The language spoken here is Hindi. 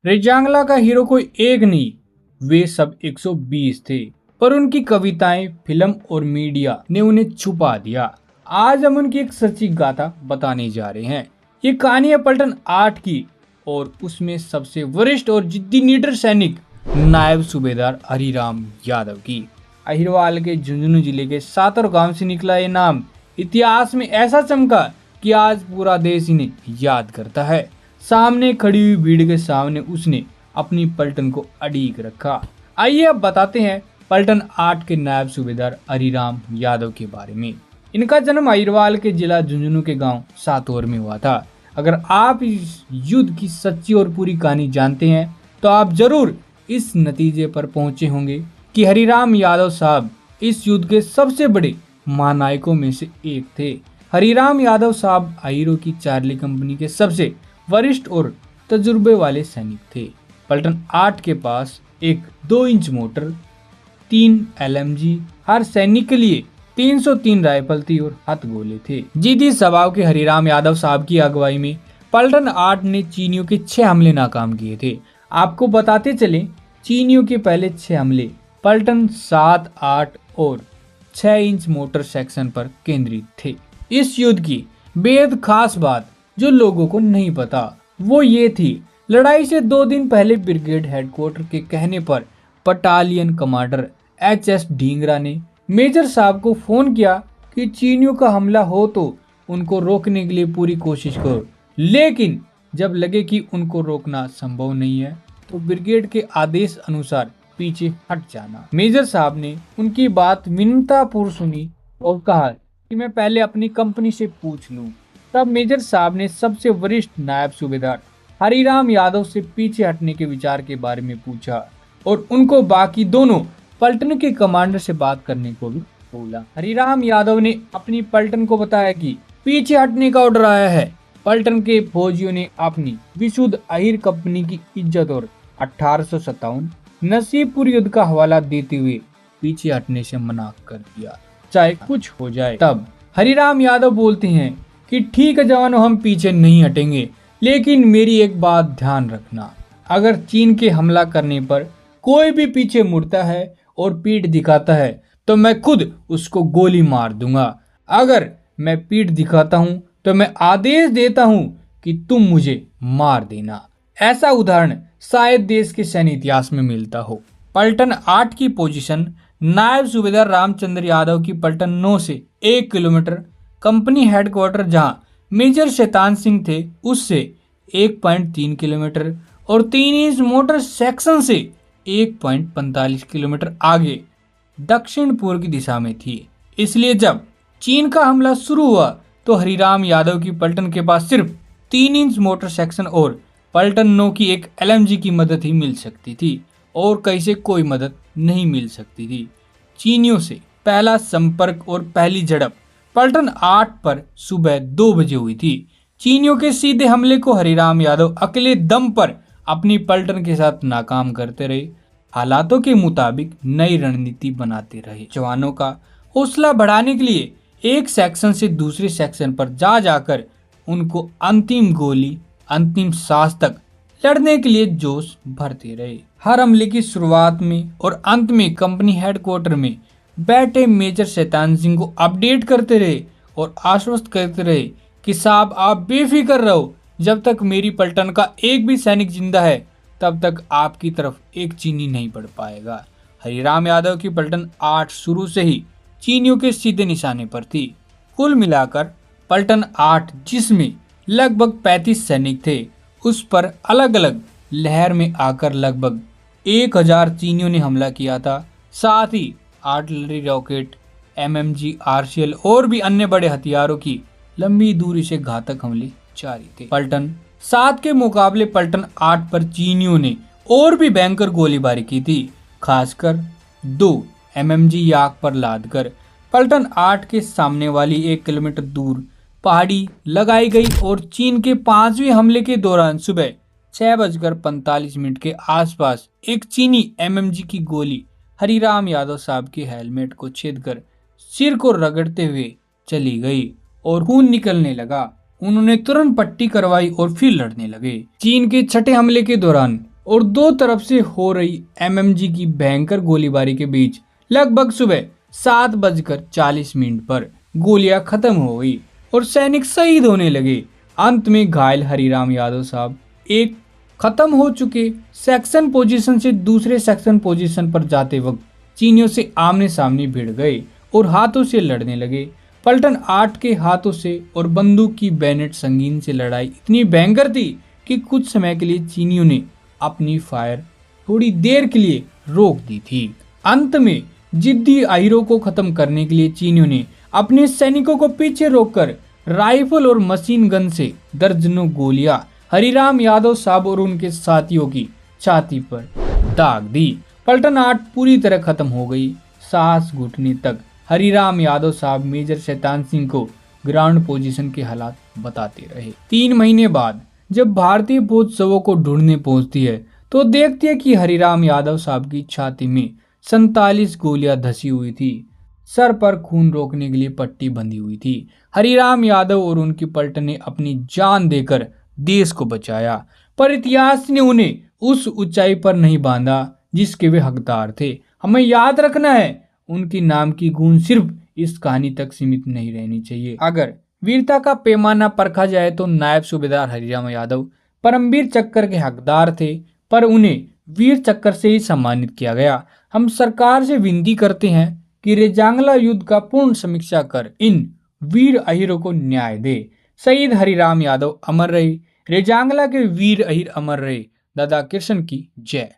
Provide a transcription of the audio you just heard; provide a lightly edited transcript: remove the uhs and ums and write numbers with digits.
रेजांगला का हीरो कोई एक नहीं, वे सब 120 थे, पर उनकी कविताएं, फिल्म और मीडिया ने उन्हें छुपा दिया। आज हम उनकी एक सच्ची गाथा बताने जा रहे हैं। ये कहानी है पलटन 8 की और उसमें सबसे वरिष्ठ और जिद्दी निडर सैनिक नायब सूबेदार हरिराम यादव की। अहिरवाल के झुंझुनू जिले के सातर गांव से निकला ये नाम इतिहास में ऐसा चमका कि आज पूरा देश इन्हें याद करता है। सामने खड़ी हुई भीड़ के सामने उसने अपनी पलटन को अड़ीक रखा। आइए अब बताते हैं पलटन 8 के नायब सूबेदार हरिराम यादव के बारे में। इनका जन्म अहिरवाल के जिला झुंझुनू के गांव सातौर में हुआ था। अगर आप इस युद्ध की सच्ची और पूरी कहानी जानते हैं तो आप जरूर इस नतीजे पर पहुंचे होंगे कि हरिराम यादव साहब इस युद्ध के सबसे बड़े महानायकों में से एक थे। हरिराम यादव साहब आहिरों की चार्ली कंपनी के सबसे वरिष्ठ और तजुर्बे वाले सैनिक थे। पलटन 8 के पास एक 2 इंच मोटर, 3 LMG, हर सैनिक के लिए 303 राइफल थी और हथगोले थे। जिद्दी स्वभाव के हरिराम यादव साहब की अगुवाई में पलटन 8 ने चीनियों के 6 हमले नाकाम किए थे। आपको बताते चले, चीनियों के पहले 6 हमले पलटन 7, 8 और 6 इंच मोटर सेक्शन पर केंद्रित थे। इस युद्ध की बेहद खास बात जो लोगों को नहीं पता वो ये थी, लड़ाई से 2 दिन पहले ब्रिगेड हेडक्वार्टर के कहने पर बटालियन कमांडर HS ढींगरा ने मेजर साहब को फोन किया कि चीनियों का हमला हो तो उनको रोकने के लिए पूरी कोशिश करो, लेकिन जब लगे कि उनको रोकना संभव नहीं है तो ब्रिगेड के आदेश अनुसार पीछे हट जाना। मेजर साहब ने उनकी बात विनम्रतापूर्वक सुनी और कहा कि मैं पहले अपनी कंपनी से पूछ लूं। तब मेजर साहब ने सबसे वरिष्ठ नायब सूबेदार हरिराम यादव से पीछे हटने के विचार के बारे में पूछा और उनको बाकी दोनों पलटन के कमांडर से बात करने को भी बोला। हरिराम यादव ने अपनी पलटन को बताया कि पीछे हटने का ऑर्डर आया है। पलटन के फौजियों ने अपनी विशुद्ध अहिर कंपनी की इज्जत और 1857 नसीबपुर युद्ध का हवाला देते हुए पीछे हटने से मना कर दिया, चाहे कुछ हो जाए। तब हरिराम यादव बोलते हैं कि ठीक है जवानों, हम पीछे नहीं हटेंगे, लेकिन मेरी एक बात ध्यान रखना, अगर चीन के हमला करने पर कोई भी पीछे मुड़ता है और पीठ दिखाता है तो मैं खुद उसको गोली मार दूंगा। अगर मैं पीठ दिखाता हूं तो मैं आदेश देता हूं कि तुम मुझे मार देना। ऐसा उदाहरण शायद देश के सैन्य इतिहास में मिलता हो। पलटन 8 की पोजीशन नायब सूबेदार रामचंद्र यादव की पलटन 9 से 1 किलोमीटर, कंपनी हेडक्वार्टर जहां मेजर शैतान सिंह थे उससे 1.3 किलोमीटर और 3 इंच मोटर सेक्शन से 1.45 किलोमीटर आगे दक्षिण पूर्व की दिशा में थी। इसलिए जब चीन का हमला शुरू हुआ तो हरिराम यादव की पलटन के पास सिर्फ 3 इंच मोटर सेक्शन और पलटन 9 की एक LMG की मदद ही मिल सकती थी और कहीं से कोई मदद नहीं मिल सकती थी। चीनियों से पहला संपर्क और पहली झड़प पलटन 8 पर सुबह 2 बजे हुई थी। चीनियों के सीधे हमले को हरिराम यादव अकेले दम पर अपनी पलटन के साथ नाकाम करते रहे। हालातों के मुताबिक नई रणनीति बनाते रहे। जवानों का हौसला बढ़ाने के लिए एक सेक्शन से दूसरे सेक्शन पर जा जाकर उनको अंतिम गोली, अंतिम सांस तक लड़ने के लिए जोश भरते रहे। हर हमले की शुरुआत में और अंत में कंपनी हेडक्वार्टर में बैठे मेजर शैतान सिंह को अपडेट करते रहे और आश्वस्त करते रहे कि साहब आप बेफिक्र रहो, जब तक मेरी पलटन का एक भी सैनिक जिंदा है तब तक आपकी तरफ एक चीनी नहीं बढ़ पाएगा। हरिराम यादव की पलटन 8 शुरू से ही चीनियों के सीधे निशाने पर थी। कुल मिलाकर पलटन 8 जिसमें लगभग 35 सैनिक थे, उस पर अलग अलग लहर में आकर लगभग 1000 चीनियों ने हमला किया था। साथ ही आर्टिलरी, रॉकेट, MMG, RCL और भी अन्य बड़े हथियारों की लंबी दूरी से घातक हमले जारी थे। पलटन 7 के मुकाबले पलटन 8 पर चीनियों ने और भी भयंकर गोलीबारी की थी, खासकर 2 MMG याक पर लादकर। पलटन 8 के सामने वाली 1 किलोमीटर दूर पहाड़ी लगाई गई और चीन के 5वें हमले के दौरान सुबह 6:45 के आसपास एक चीनी MMG की गोली हरिराम यादव साहब के हेलमेट को छेद कर सिर को रगड़ते हुए चली गई और खून निकलने लगा। उन्होंने तुरंत पट्टी करवाई और फिर लड़ने लगे। चीन के छठे हमले के दौरान और दो तरफ से हो रही एमएमजी की भयंकर गोलीबारी के बीच लगभग सुबह 7:40 पर गोलियां खत्म हो गई और सैनिक शहीद होने लगे। अंत में घायल हरिराम यादव साहब एक खत्म हो चुके सेक्शन पोजीशन से दूसरे सेक्शन पोजीशन पर जाते वक्त चीनियों से आमने सामने भिड़ गए और हाथों से लड़ने लगे। पलटन 8 के हाथों से और बंदूक की बैनेट संगीन से लड़ाई इतनी भयंकर थी कि कुछ समय के लिए चीनियों ने अपनी फायर थोड़ी देर के लिए रोक दी थी। अंत में जिद्दी अहीरों को खत्म करने के लिए चीनियों ने अपने सैनिकों को पीछे रोककर राइफल और मशीन गन से दर्जनों गोलियां हरिराम यादव साहब और उनके साथियों की छाती पर दाग दी। पलटन 8 पूरी तरह खत्म हो गई। सांस घुटने तक हरिराम यादव साहब मेजर शैतान सिंह को ग्राउंड पोजीशन के हालात बताते रहे। 3 महीने बाद जब भारतीय फौज शवों को ढूंढने पहुंचती है तो देखती है कि हरिराम यादव साहब की छाती में 47 गोलियां धसी हुई थी। सर पर खून रोकने के लिए पट्टी बंधी हुई थी। हरिराम यादव और उनकी पलटन ने अपनी जान देकर देश को बचाया, पर इतिहास ने उन्हें उस ऊंचाई पर नहीं बांधा जिसके वे हकदार थे। हमें याद रखना है, उनकी नाम की गूंज सिर्फ इस कहानी तक सीमित नहीं रहनी चाहिए। अगर वीरता का पैमाना परखा जाए तो नायब सूबेदार हरिराम यादव परमवीर चक्र के हकदार थे, पर उन्हें वीर चक्र से ही सम्मानित किया गया। हम सरकार से विनती करते हैं कि रेजांगला युद्ध का पूर्ण समीक्षा कर इन वीर अहीरों को न्याय दे। शहीद हरिराम यादव अमर रहे, रेजांगला के वीर अहीर अमर रहे। दादा कृष्ण की जय।